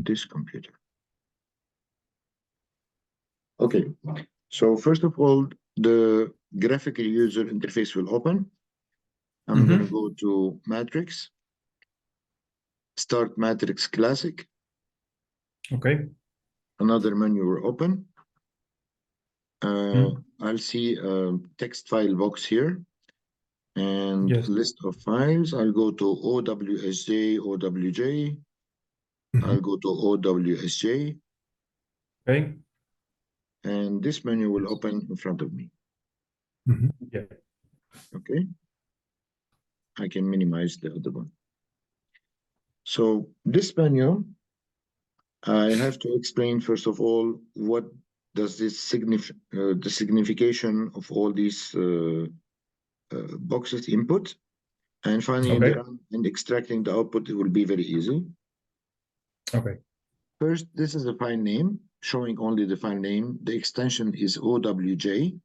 this computer. Okay, so first of all, the graphical user interface will open. I'm going to go to Matrix, start Matrix Classic. Okay. Another menu will open. I'll see a text file box here and list of files. I'll go to OWSJ, OWJ. I'll go to OWSJ. Okay. And this menu will open in front of me. Yeah. Okay. I can minimize the other one. So this menu, I have to explain first of all what does this the signification of all these boxes input, and finally in the run and extracting the output, it will be very easy. Okay. First, this is a file name showing only the file name. The extension is OWJ.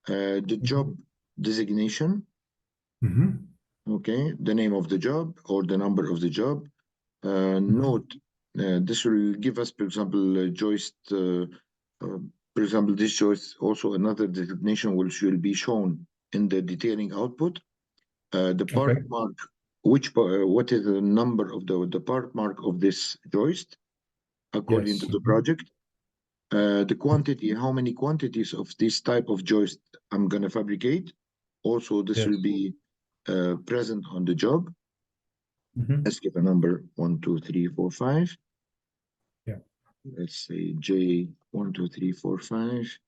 The job designation. Okay, the name of the job or the number of the job. Note, this will give us, for example, Joist. For example, this Joist also another designation which will be shown in the detailing output. The part mark, what is the number of the part mark of this Joist according to the project. The quantity, how many quantities of this type of joist I'm going to fabricate. Also, this will be present on the job. Let's give a number 1, 2, 3, 4, 5. Yeah. Let's say J 1, 2, 3, 4, 5.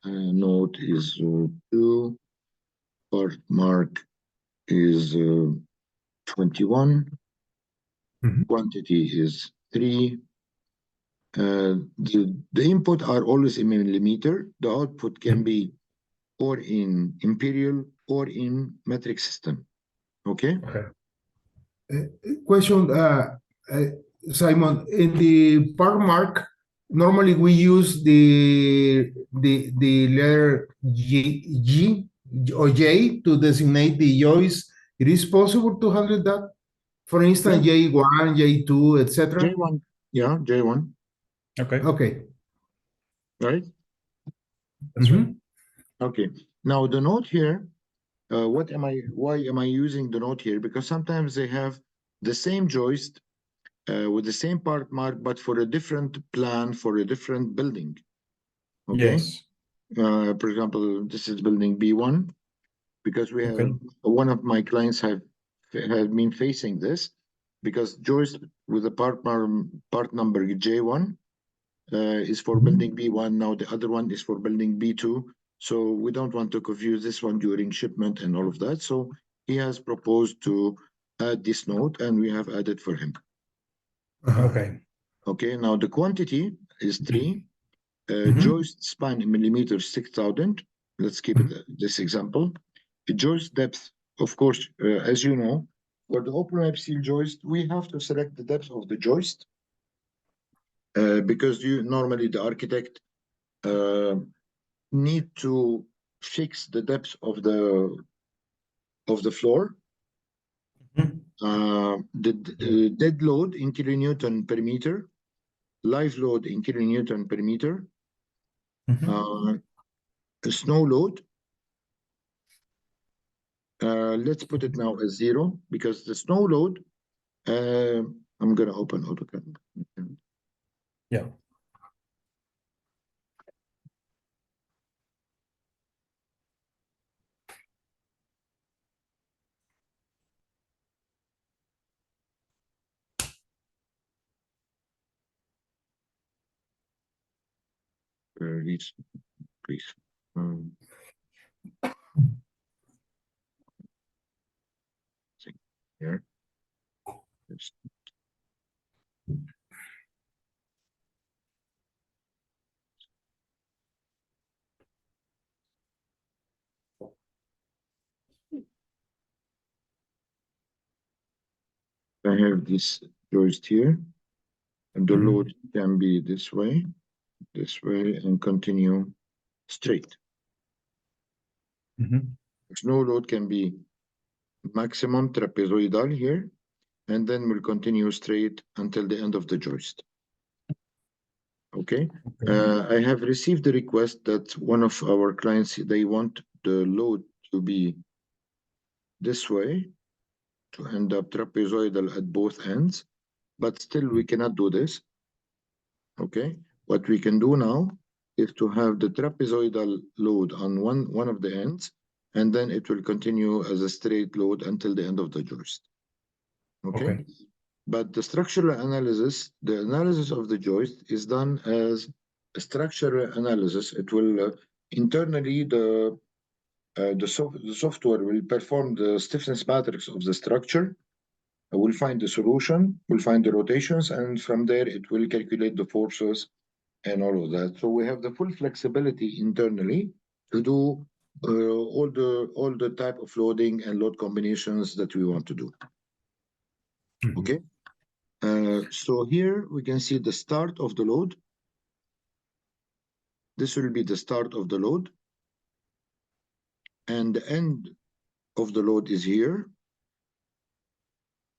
Node is 2. Part mark is 21. Quantity is 3. The input are always in millimeter. The output can be or in imperial or in metric system. Okay. Question, Simon. In the part mark, normally we use the letter G or J to designate the joist. It is possible to handle that. For instance, J1, J2, etc. J1, yeah, J1. Okay. Okay. Right. That's right. Okay. Now the note here. Why am I using the note here? Because sometimes they have the same joist with the same part mark, but for a different plan for a different building. Okay. Yes. For example, this is building B1 because we have one of my clients have been facing this because joist with the part number J1 is for building B1. Now the other one is for building B2. So we don't want to confuse this one during shipment and all of that. So he has proposed to add this note and we have added for him. Okay. Okay, now the quantity is 3. Joist span in millimeters 6,000. Let's keep it this example. The joist depth, of course, as you know, for the open web steel joist, we have to select the depth of the joist because normally the architect need to fix the depth of the floor. The dead load in kilonewton per meter, live load in kilonewton per meter, the snow load. Let's put it now as 0 because the snow load. I'm gonna open AutoCAD. Yeah. Please. Here. Yes. I have this joist here, and the load can be this way, and continue straight. Snow load can be maximum trapezoidal here, and then we'll continue straight until the end of the joist. Okay. I have received the request that one of our clients, they want the load to be this way, to end up trapezoidal at both ends, but still we cannot do this. Okay. What we can do now is to have the trapezoidal load on one of the ends, and then it will continue as a straight load until the end of the joist. Okay. But the structural analysis, the analysis of the joist is done as a structural analysis. It will internally the software will perform the stiffness matrix of the structure. We'll find the solution, we'll find the rotations, and from there it will calculate the forces and all of that. So we have the full flexibility internally to do all the type of loading and load combinations that we want to do. Okay. So here we can see the start of the load. This will be the start of the load. And the end of the load is here.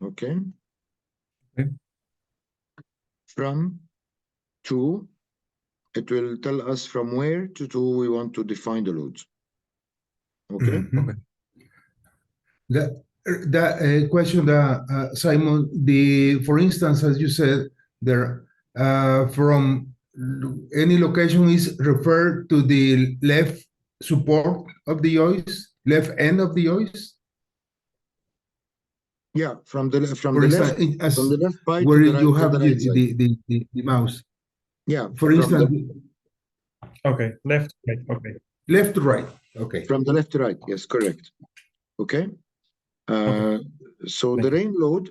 Okay. From 2, it will tell us from where to 2 we want to define the loads. Okay. That question, Simon, for instance, as you said, there from any location is referred to the left support of the joist, left end of the joist. Yeah, from the left side where to the you right, have to the right side. the mouse. Yeah. For instance. Okay, left, right, okay. Left to right, okay. From the left to right, yes, correct. Okay. So the rain load,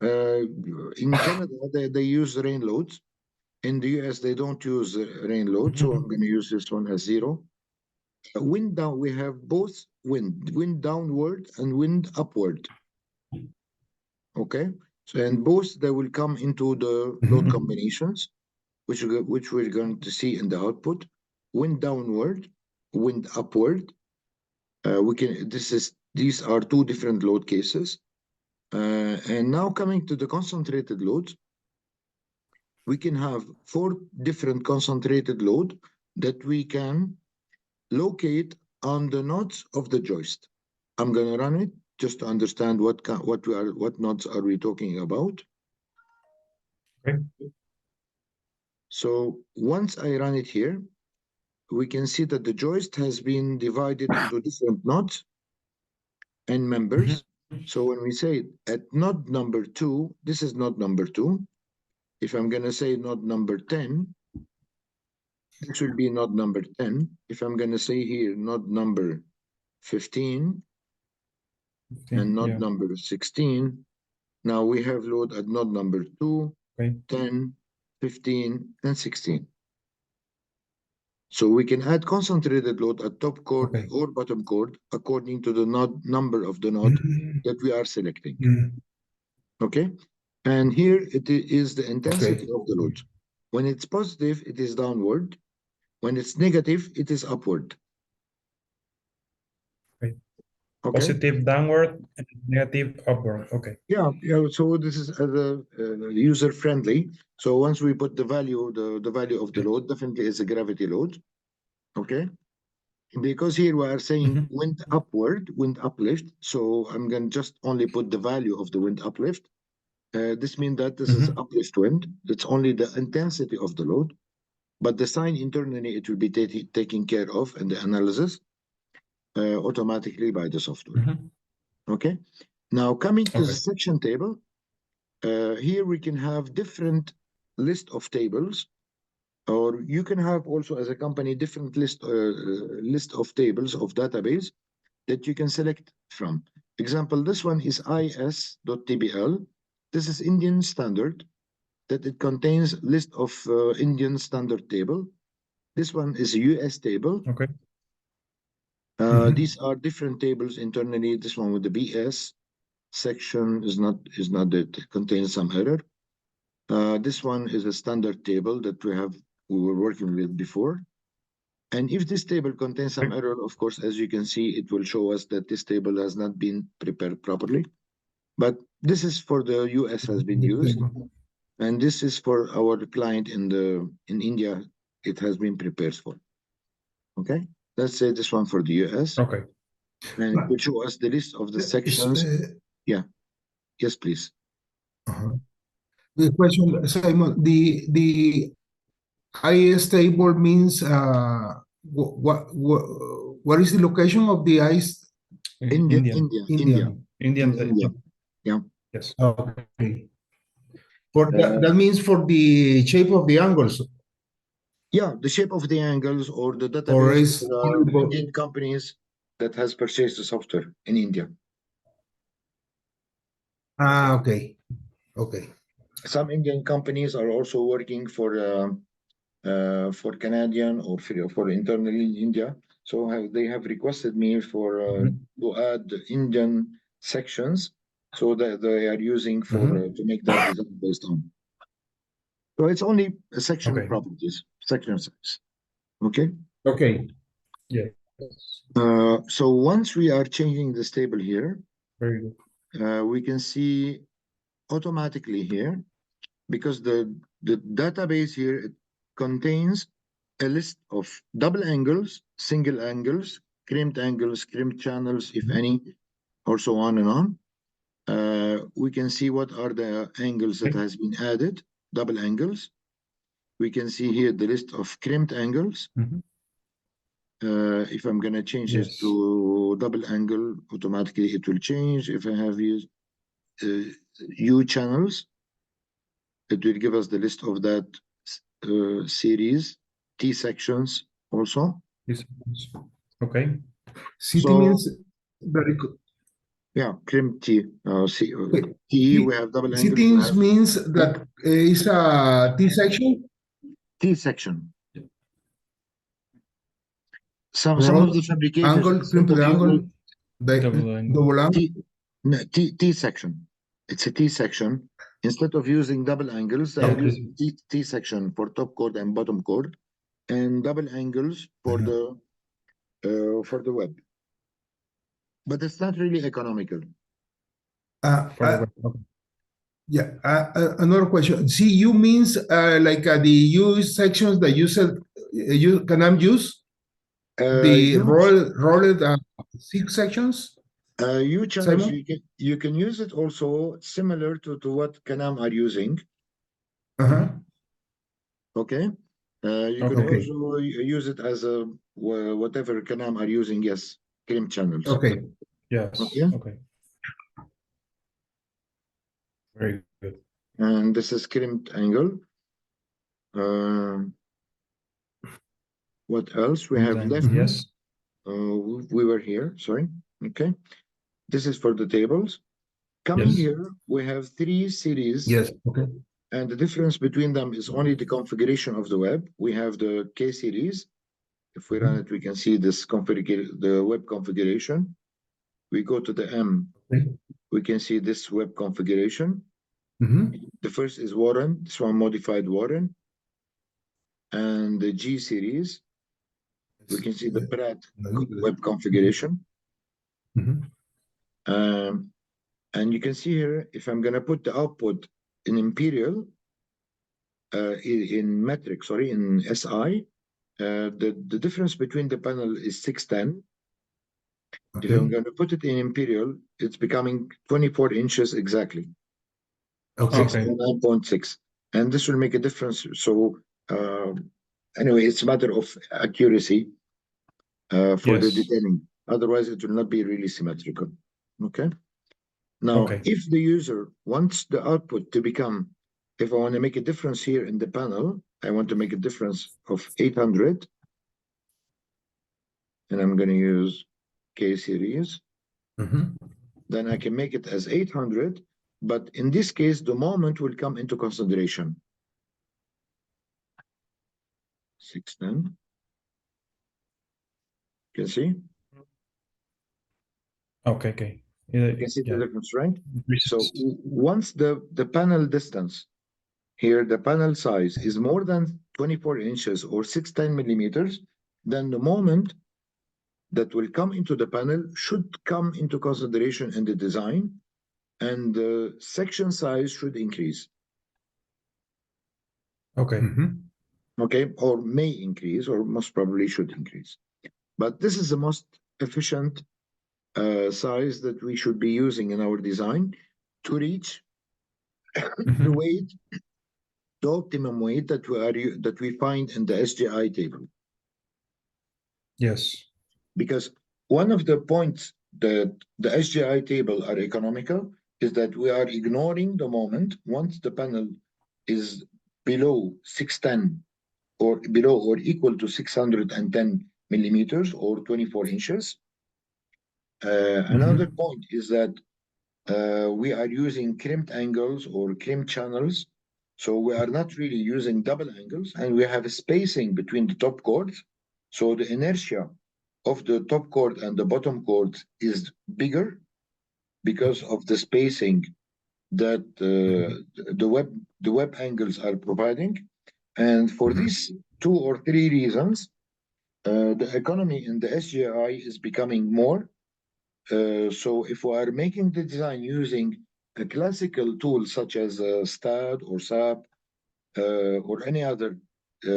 in Canada, they use rain loads. In the US, they don't use rain load, so I'm going to use this one as 0. Wind down, we have both wind downward and wind upward. Okay, so and both they will come into the load combinations, which we're going to see in the output. Wind downward, wind upward. These are 2 different load cases. And now coming to the concentrated loads, we can have 4 different concentrated load that we can locate on the nodes of the joist. I'm going to run it just to understand what nodes are we talking about. Okay. So once I run it here, we can see that the joist has been divided into different nodes and members. So when we say at node number 2, this is node number 2. If I'm going to say node number 10, this will be node number 10. If I'm going to say here node number 15 and node number 16, now we have load at node number 2, 10, 15, and 16. So we can add concentrated load at top chord or bottom chord according to the node number of the node that we are selecting. Okay, and here it is the intensity of the load. When it's positive, it is downward. When it's negative, it is upward. Okay. Positive downward and negative upward. Okay. Yeah. So this is as a user friendly. So once we put the value, the value of the load definitely is a gravity load. Okay. Because here we are saying wind upward, wind uplift. So I'm going to just only put the value of the wind uplift. This means that this is uplift wind. It's only the intensity of the load, but the sign internally, it will be taken care of in the analysis automatically by the software. Okay. Now coming to the section table, here we can have different list of tables, or you can have also as a company different list of tables of database that you can select from. Example, this one is is.tbl. This is Indian standard, that it contains list of Indian standard table. This one is a US table. Okay. These are different tables internally. This one with the BS section is not that it contains some error. This one is a standard table that we were working with before. And if this table contains some error, of course, as you can see, it will show us that this table has not been prepared properly. But This is for the US has been used, and this is for our client in India. It has been prepared for. Okay, let's say this one for the US. Okay. And it will show us the list of the sections. Yeah. Yes, please. The question, Simon, the IS table means what is the location of the IS? India. India. Yeah. Yes. Okay. For that means for the shape of the angles. Yeah, the shape of the angles or the database Or is for Indian companies that has purchased the software in India. Okay. Okay. Some Indian companies are also working for Canadian or for internally in India. So they have requested me for to add the Indian sections so that they are using for to make that design based on. So it's only a section properties, section size. Okay. Okay. Yeah. So once we are changing this table here, Very good. we can see automatically here, because the database here, it contains a list of double angles, single angles, crimped channels, if any, or so on and on. We can see what are the angles that has been added, double angles. We can see here the list of crimped angles. If I'm going to change this to double angle, automatically it will change. If I have used U channels, it will give us the list of that series, T sections also. Okay. CT means yeah, crimp T. T, we have double angles. CT means that is a T section? T section. Some of the fabrications double angle. T section. It's a T section. Instead of using double angles, they are using T section for top chord and bottom chord, and double angles for the web. But it's not really economical. Yeah. Another question. CU means like the U sections that you said you can use the rolled 6 sections. U channels, you can use it also similar to what Canam are using. Okay. You can also use it as a whatever Canam are using. Yes, crimp channels. Okay. Yes. Okay. Very good. And this is crimped angle. What else we have left? Yes. We were here. Sorry. Okay. This is for the tables. Coming here, we have 3 series. Yes. Okay. And the difference between them is only the configuration of the web. We have the K series. If we run it, we can see this the web configuration. We go to the M. We can see this web configuration. The first is Warren. This one modified Warren. And the G series. We can see the Pratt web configuration. And you can see here, if I'm going to put the output in Imperial, in metric, sorry, in SI, the difference between the panel is 610. If I'm going to put it in Imperial, it's becoming 24 inches exactly. 609.6. And this will make a difference. So anyway, it's a matter of accuracy for the detailing. Otherwise, it will not be really symmetrical. Okay. Now, if the user wants the output to become, if I want to make a difference here in the panel, I want to make a difference of 800. And I'm going to use K series. Then I can make it as 800. But in this case, the moment will come into consideration. 610. You can see? Okay. You can see the difference, right? So once the panel distance here, the panel size is more than 24 inches or 610 millimeters, then the moment that will come into the panel should come into consideration in the design. and the section size should increase. Okay. Okay, or may increase, or most probably should increase. But this is the most efficient size that we should be using in our design to reach the weight, the optimum weight that we find in the SJI table. Yes. Because one of the points that the SJI table are economical is that we are ignoring the moment once the panel is below 610 or below or equal to 610 millimeters or 24 inches. Another point is that we are using crimped angles or crimped channels. So we are not really using double angles, and we have a spacing between the top chords. So the inertia of the top chord and the bottom chord is bigger because of the spacing that the web angles are providing. And for these 2 or 3 reasons, the economy in the SJI is becoming more. So if we are making the design using a classical tool such as STAD or SAP or any other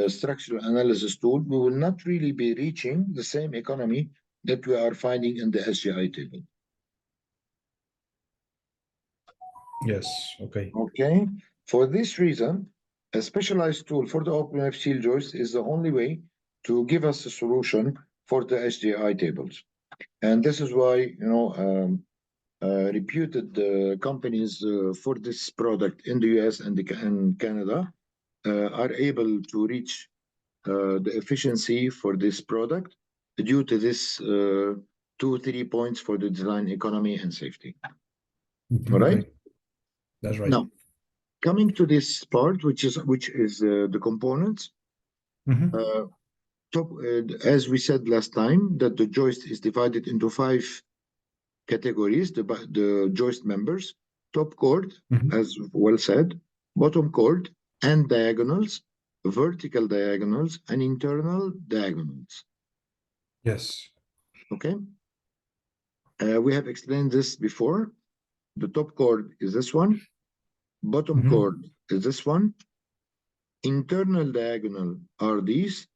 structural analysis tool, we will not really be reaching the same economy that we are finding in the SJI table. Yes. Okay. Okay. For this reason, a specialized tool for the OpenWeb steel joist is the only way to give us a solution for the SJI tables. And this is why, reputed companies for this product in the US and Canada are able to reach the efficiency for this product due to this 2-3 points for the design economy and safety. All right. That's right. Now, coming to this part, which is the components. As we said last time, that the joist is divided into 5 categories, the joist members: top chord, as well said, bottom chord, and diagonals, vertical diagonals, and internal diagonals. Yes. Okay. We have explained this before. The top chord is this one. Bottom chord is this one. Internal diagonal are these.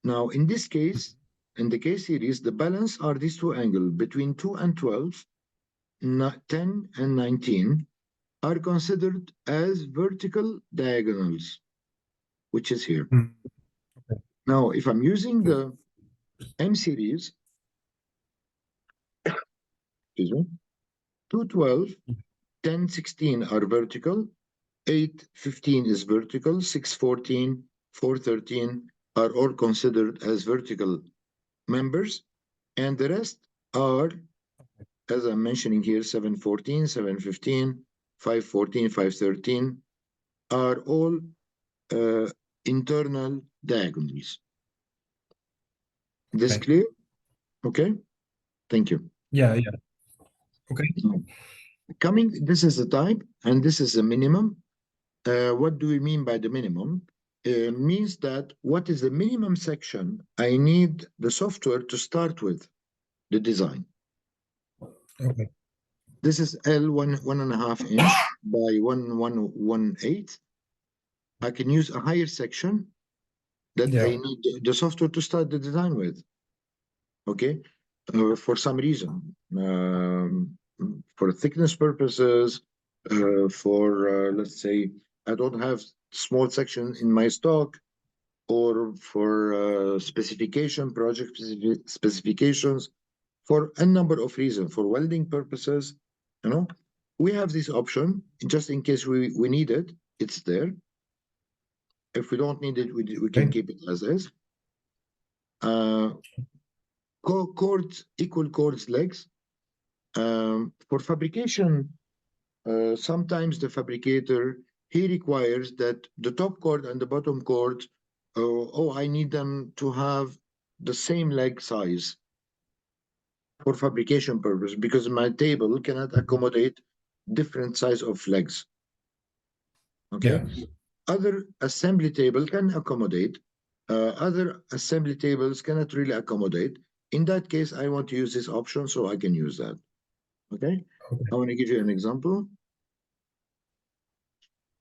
Now, in this case, in the case series, the balance are these 2 angles between 2 and 12, 10 and 19 are considered as vertical diagonals, which is here. Okay. Now, if I'm using the M series, excuse me, 212, 10, 16 are vertical, 8, 15 is vertical, 6, 14, 4, 13 are all considered as vertical members, and the rest are, as I'm mentioning here, 7, 14, 7, 15, 5, 14, 5, 13 are all internal diagonals. This clear? Okay. Thank you. Yeah. Okay. This is the type, and this is the minimum. What do we mean by the minimum? Means that what is the minimum section I need the software to start with the design. Okay. This is L 1.5 inch by 1.118. I can use a higher section that I need the software to start the design with. Okay, for some reason, for thickness purposes, for let's say I don't have small section in my stock, or for specification, project specifications, for a number of reasons, for welding purposes, we have this option just in case we need it. It's there. If we don't need it, we can keep it as is. Chords, equal chords legs. For fabrication, sometimes the fabricator, he requires that the top chord and the bottom chord, I need them to have the same leg size for fabrication purpose, because my table cannot accommodate different size of legs. Okay. Yeah. Other assembly table can accommodate. Other assembly tables cannot really accommodate. In that case, I want to use this option, so I can use that. Okay. I want to give you an example.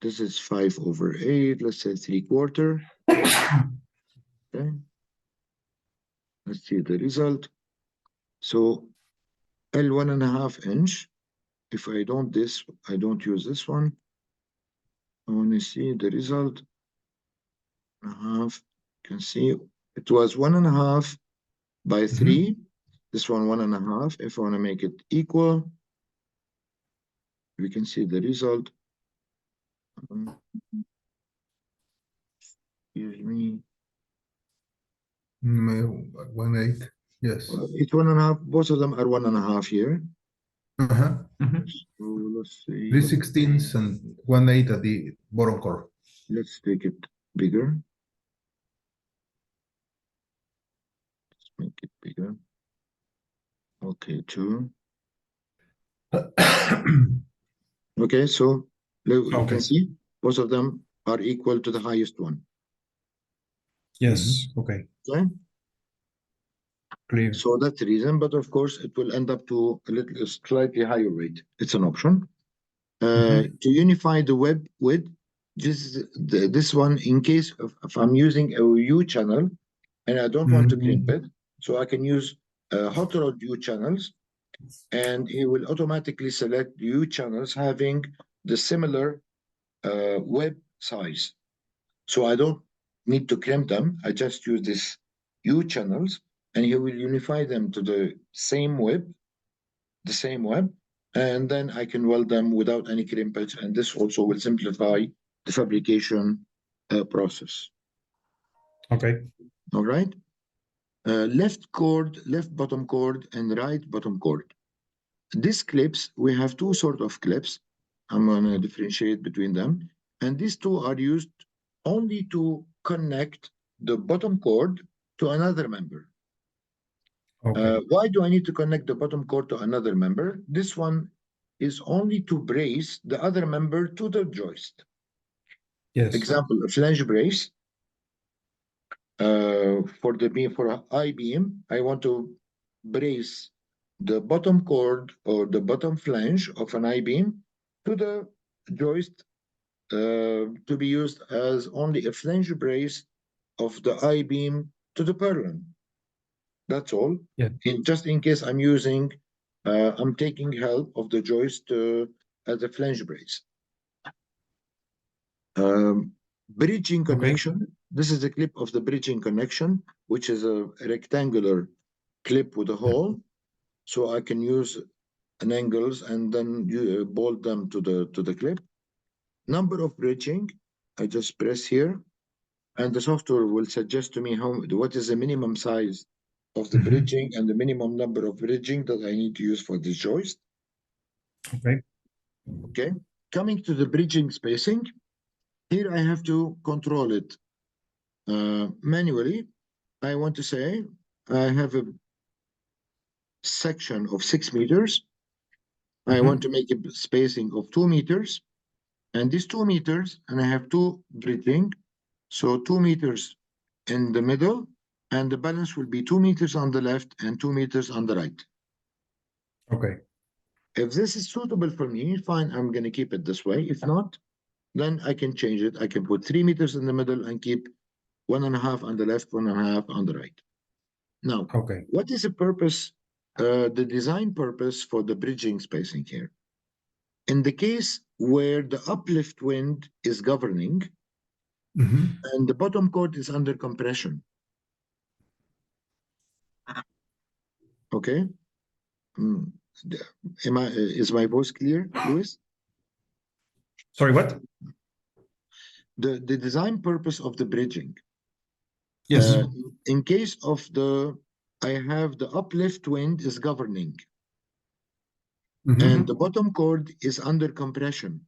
This is 5/8, let's say 3/4. Okay. Let's see the result. So L 1.5 inch. If I don't use this one. I want to see the result. 1.5. You can see it was 1.5 by 3. This one 1.5. If I want to make it equal, we can see the result. Excuse me. 1.8. Yes. It's 1.5. Both of them are 1.5 here. Uh-huh. So let's see. 3/16 and 1.8 at the bottom core. Let's make it bigger. Let's make it bigger. Okay, 2. Okay, so you can see both of them are equal to the highest one. Yes. Okay. Okay. Clear. So that's the reason, but of course it will end up to a slightly higher rate. It's an option. To unify the web width, this one, in case if I'm using a U channel and I don't want to crimp it, so I can use hot rod U channels, and it will automatically select U channels having the similar web size. So I don't need to crimp them. I just use this U channels, and he will unify them to the same web, and then I can weld them without any crimpage, and this also will simplify the fabrication process. Okay. All right. Left bottom chord, and right bottom chord. These clips, we have two sort of clips. I'm going to differentiate between them. And these two are used only to connect the bottom chord to another member. Okay. Why do I need to connect the bottom chord to another member? This one is only to brace the other member to the joist. Yes. Example, a flange brace. For an I-beam, I want to brace the bottom chord or the bottom flange of an I-beam to the joist to be used as only a flange brace of the I-beam to the purlin. That's all. Yeah. Just in case I'm taking help of the joist as a flange brace. Bridging connection. Okay. This is a clip of the bridging connection, which is a rectangular clip with a hole. So I can use an angles and then you bolt them to the clip. Number of bridging, I just press here, and the software will suggest to me what is the minimum size of the bridging and the minimum number of bridging that I need to use for this joist. Okay. Okay. Coming to the bridging spacing, here I have to control it manually. I want to say I have a section of 6 meters. I want to make a spacing of 2 meters, and these 2 meters, and I have 2 bridging, so 2 meters in the middle, and the balance will be 2 meters on the left and 2 meters on the right. Okay. If this is suitable for me, fine, I'm going to keep it this way. If not, then I can change it. I can put 3 meters in the middle and keep 1.5 on the left, 1.5 on the right. Now, okay. What is the purpose, the design purpose for the bridging spacing here? In the case where the uplift wind is governing and the bottom chord is under compression. Okay. Is my voice clear, Luis? Sorry, what? The design purpose of the bridging. Yes. In case of I have the uplift wind is governing. And the bottom chord is under compression.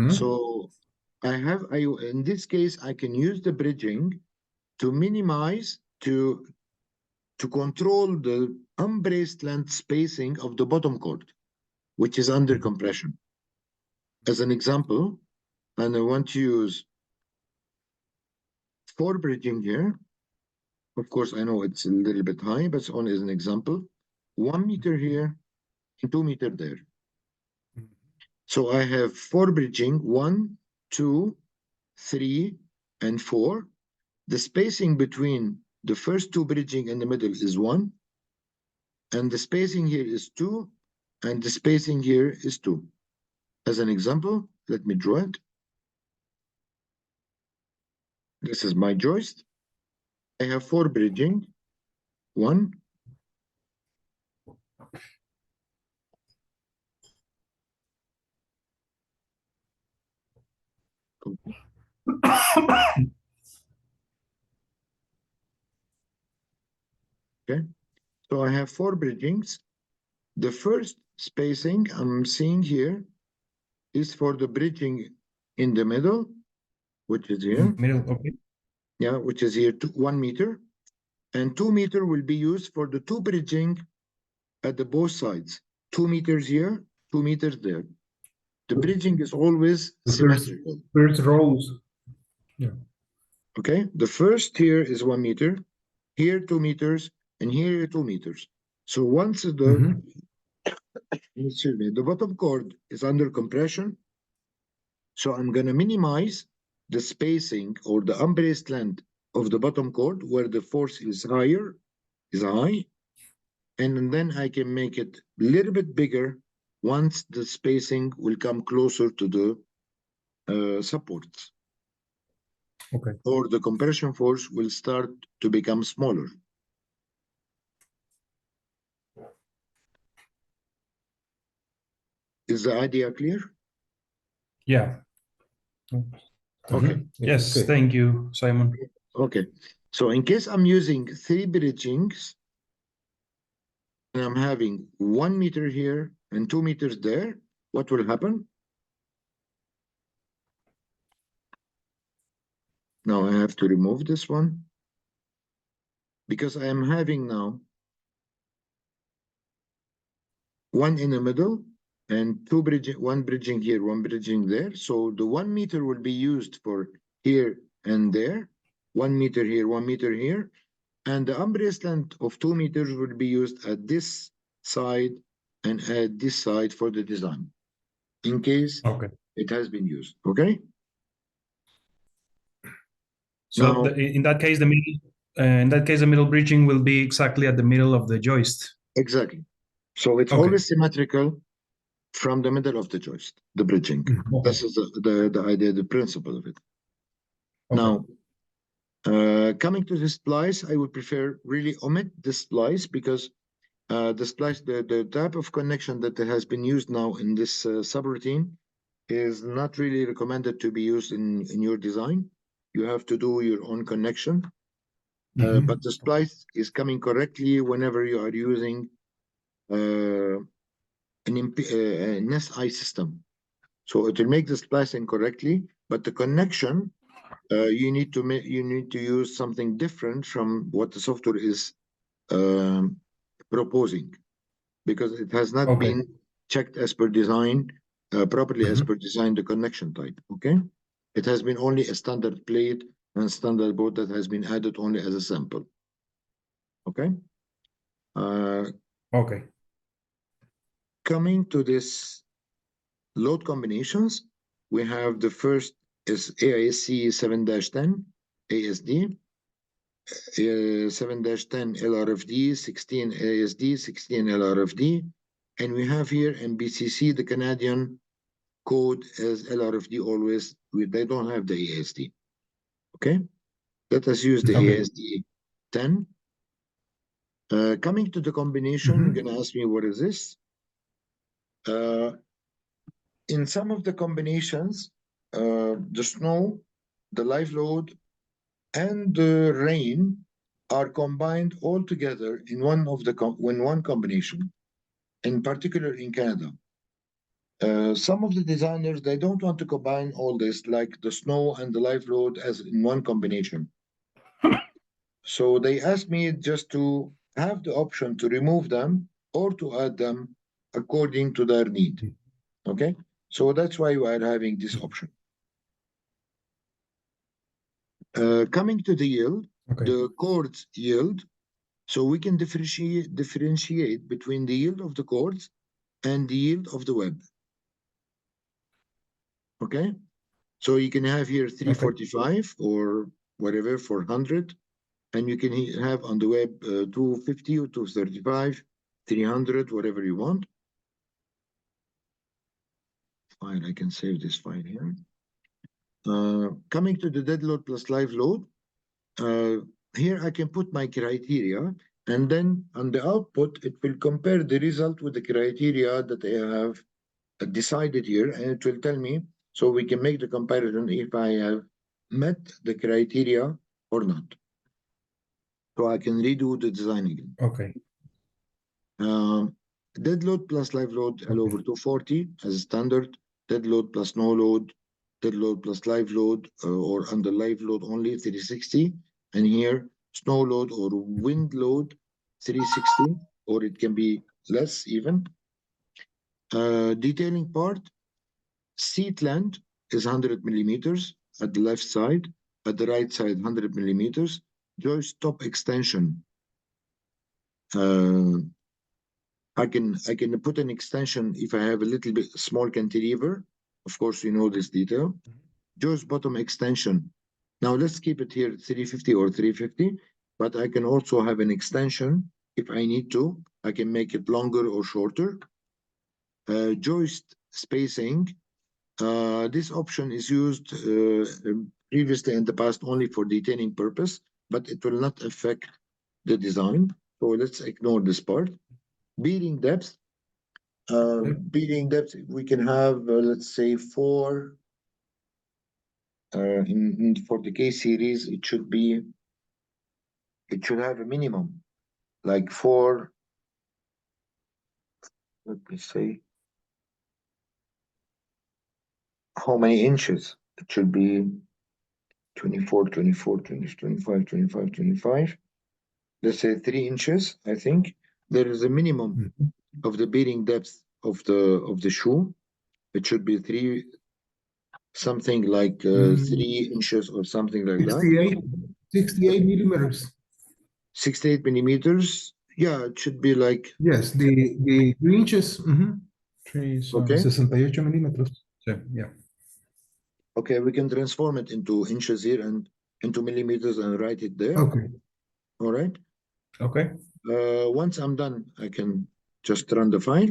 So in this case, I can use the bridging to minimize, to control the unbraced length spacing of the bottom chord, which is under compression. As an example, and I want to use 4 bridging here. Of course, I know it's a little bit high, but it's only as an example. 1 meter here, and 2 meters there. So I have 4 bridging, 1, 2, 3, and 4. The spacing between the first 2 bridging and the middle is 1. And the spacing here is 2. And the spacing here is 2. As an example, let me draw it. This is my joist. I have 4 bridging. 1. Okay. So I have 4 bridgings. The first spacing I'm seeing here is for the bridging in the middle, which is here. Middle, okay. Yeah, which is here 1 meter. And 2 meter will be used for the 2 bridging at the both sides. 2 meters here, 2 meters there. The bridging is always symmetrical. First rows. Yeah. Okay, the first here is 1 meter, here 2 meters, and here 2 meters. So once the excuse me, the bottom chord is under compression, so I'm going to minimize the spacing or the unbraced length of the bottom chord where the force is higher, is high, and then I can make it a little bit bigger once the spacing will come closer to the supports. Okay. Or the compression force will start to become smaller. Is the idea clear? Yeah. Okay. Yes, Okay. thank you, Simon. Okay. So in case I'm using 3 bridgings, and I'm having 1 meter here and 2 meters there, what will happen? Now I have to remove this one because I am having now 1 in the middle and 2 bridging, 1 bridging here, 1 bridging there. So the 1 meter will be used for here and there, 1 meter here, 1 meter here, and the unbraced length of 2 meters will be used at this side and at this side for the design, in case Okay. it has been used. Okay. So Now, in that case, the middle bridging will be exactly at the middle of the joist. exactly. So it's Okay. always symmetrical from the middle of the joist, the bridging. Okay. This is the idea, the principle of it. Okay. Now, coming to the splice, I would prefer really omit the splice because the splice, the type of connection that has been used now in this subroutine is not really recommended to be used in your design. You have to do your own connection. But the splice is coming correctly whenever you are using an SI system. So it will make the splicing correctly, but the connection you need to use something different from what the software is proposing, because it has not been checked as per design properly as per design the connection type. Okay, it has been only a standard plate and standard board that has been added only as a sample. Okay. Okay. Coming to this load combinations, we have the first is AISC 7-10 ASD, 7-10 LRFD, 16 ASD, 16 LRFD, and we have here in BCC the Canadian code as LRFD always. They don't have the ASD. Okay, let us use the ASD 10. Coming to the combination, you're gonna ask me what is this? In some of the combinations, the snow, the live load, and the rain are combined all together in one combination, in particular in Canada. Some of the designers, they don't want to combine all this, like the snow and the live load as in one combination. So they asked me just to have the option to remove them or to add them according to their need. Okay, so that's why we are having this option. Coming to the yield, the chords yield. So we can differentiate between the yield of the chords and the yield of the web. Okay, so you can have here 345 or whatever for 100, and you can have on the web 250 or 235, 300, whatever you want. Fine, I can save this file here. Coming to the dead load plus live load, here I can put my criteria, and then on the output, it will compare the result with the criteria that I have decided here, and it will tell me, so we can make the comparison if I have met the criteria or not. So I can redo the design again. Okay. Dead load plus live load L over 240 as a standard, dead load plus no load, dead load plus live load, or under live load only 360, and here snow load or wind load 360, or it can be less even. Detailing part, seat length is 100 millimeters at the left side, at the right side 100 millimeters. Joist top extension. I can put an extension if I have a little bit small cantilever. Of course, you know this detail. Joist bottom extension. Now let's keep it here 350 or 350, but I can also have an extension if I need to. I can make it longer or shorter. Joist spacing. This option is used previously in the past only for detailing purpose, but it will not affect the design. So let's ignore this part. Bearing depth. Bearing depth, we can have, let's say, 4. For the K series, it should have a minimum, like 4. Let me say, how many inches? It should be 24, 24, 20, 25, 25, 25. Let's say 3 inches, I think. There is a minimum of the bearing depth of the shoe. It should be 3, something like 3 inches or something like 68 millimeters. 68 millimeters. Yeah, it should be like. Yes, the 3 inches. 3 son Okay. 68 milímetros. Sí, yeah. Okay, we can transform it into inches here and into millimeters and write it there. Okay. All right. Okay. Once I'm done, I can just run the file.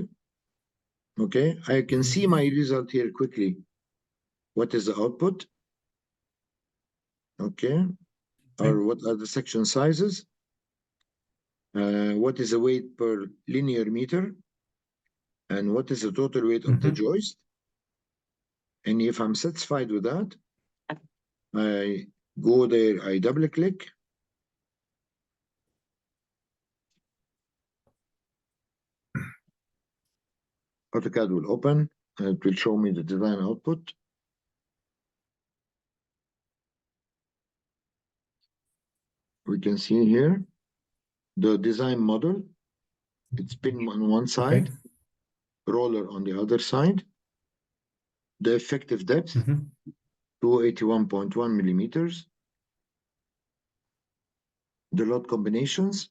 Okay, I can see my result here quickly. What is the output? Okay, or what are the section sizes? What is the weight per linear meter? And what is the total weight of the joist? And if I'm satisfied with that, I go there, I double click. AutoCAD will open, and it will show me the design output. We can see here the design model. It's pin on one side, roller on the other side. The effective depth, 281.1 millimeters. The load combinations,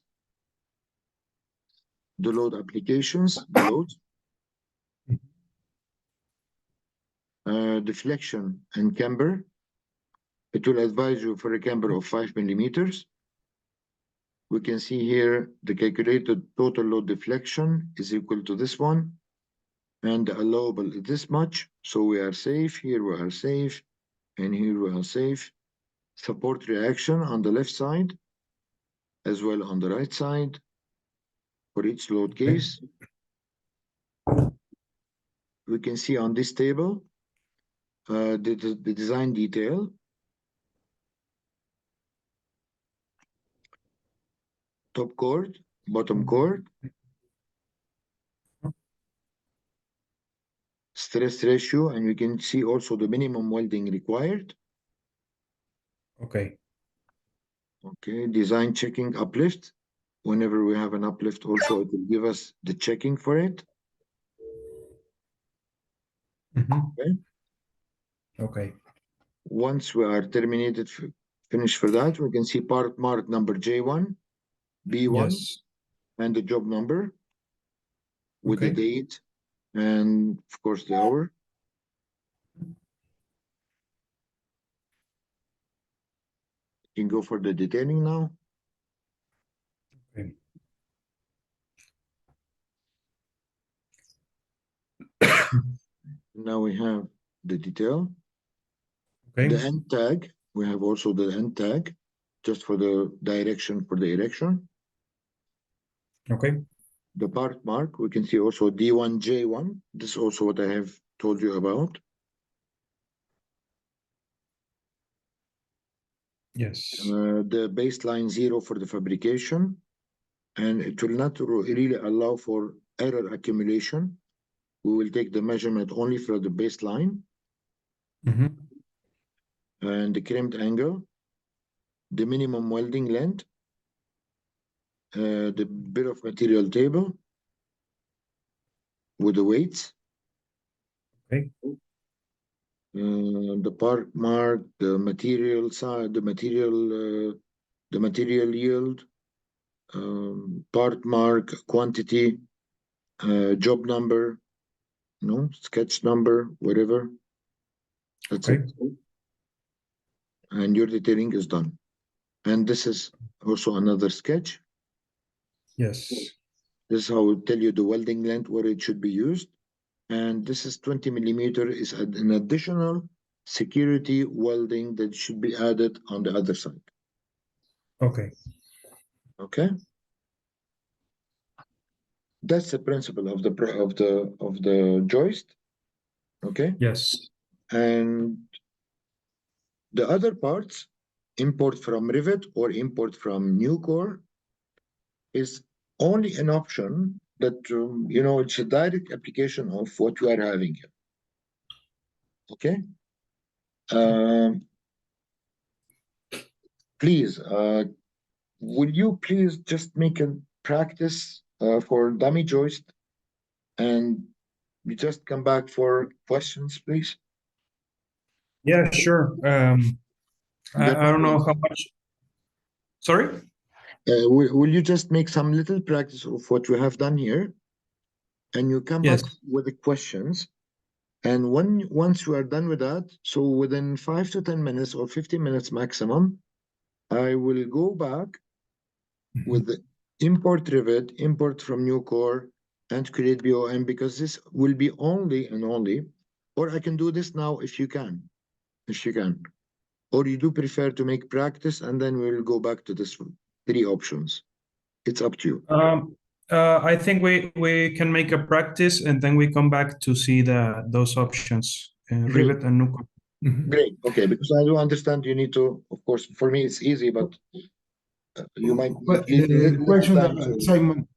the load applications, the loads, deflection and camber. It will advise you for a camber of 5 millimeters. We can see here the calculated total load deflection is equal to this one, and the allowable is this much. So we are safe. Here we are safe, and here we are safe. Support reaction on the left side, as well on the right side for each load case. We can see on this table the design detail. Top chord, bottom chord, stress ratio, and we can see also the minimum welding required. Okay. Okay, design checking uplift. Whenever we have an uplift, also it will give us the checking for it. Okay. Okay. Once we are terminated, finished for that, we can see part mark number J1, B1, Yes. and the job number with the date and of course the hour. You can go for the detailing now. Okay. Now we have the detail. Okay. The end tag, we have also the end tag, just for the direction for the erection. Okay. The part mark, we can see also D1J1. This is also what I have told you about. Yes. The baseline 0 for the fabrication, and it will not really allow for error accumulation. We will take the measurement only for the baseline. Mm-hmm. And the crimped angle, the minimum welding length, the bill of material table with the weights. Okay. The part mark, the material side, the material yield, part mark, quantity, job number, sketch number, whatever. That's Okay. it. And your detailing is done. And this is also another sketch. Yes. This is how I will tell you the welding length where it should be used. And this is 20 millimeter is an additional security welding that should be added on the other side. Okay. Okay. That's the principle of the joist. Okay. Yes. And the other parts, import from Rivet or import from Nucor, is only an option that it's a direct application of what you are having here. Okay. Please, will you please just make a practice for dummy joist, and we just come back for questions, please? Yeah, sure. I don't know how much. Sorry? Will you just make some little practice of what you have done here, and you come Yes. back with the questions, and once you are done with that, so within 5 to 10 minutes or 15 minutes maximum, I will go back with the import Rivet, import from Nucor, and create BOM, because this will be only and only, or I can do this now if you can, or you do prefer to make practice and then we'll go back to this 3 options. It's up to you. I think we can make a practice and then we come back to see those options, Rivet and Nucor. Great. Okay, because I do understand you need to, of course, for me it's easy, but you might need question, time. Simon.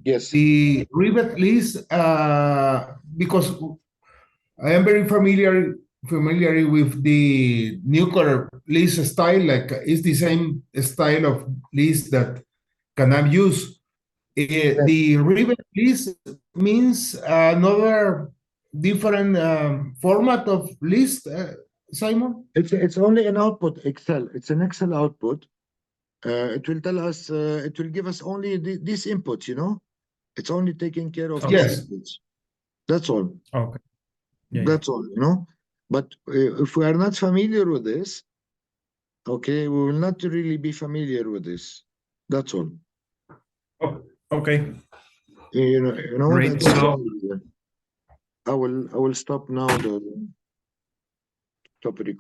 Yes. The Rivet list, because I am very familiar with the Nucor list style, like it's the same style of list that can I use. The Rivet list means another different format of list, Simon? It's only an output Excel. It's an Excel output. It will tell us, it will give us only these inputs, It's only taking care of Yes. inputs. That's all. Okay. Yeah, That's all, But if we are not familiar with this, okay, we will not really be familiar with this. That's all. Oh, okay. Great. So I will stop now the recording.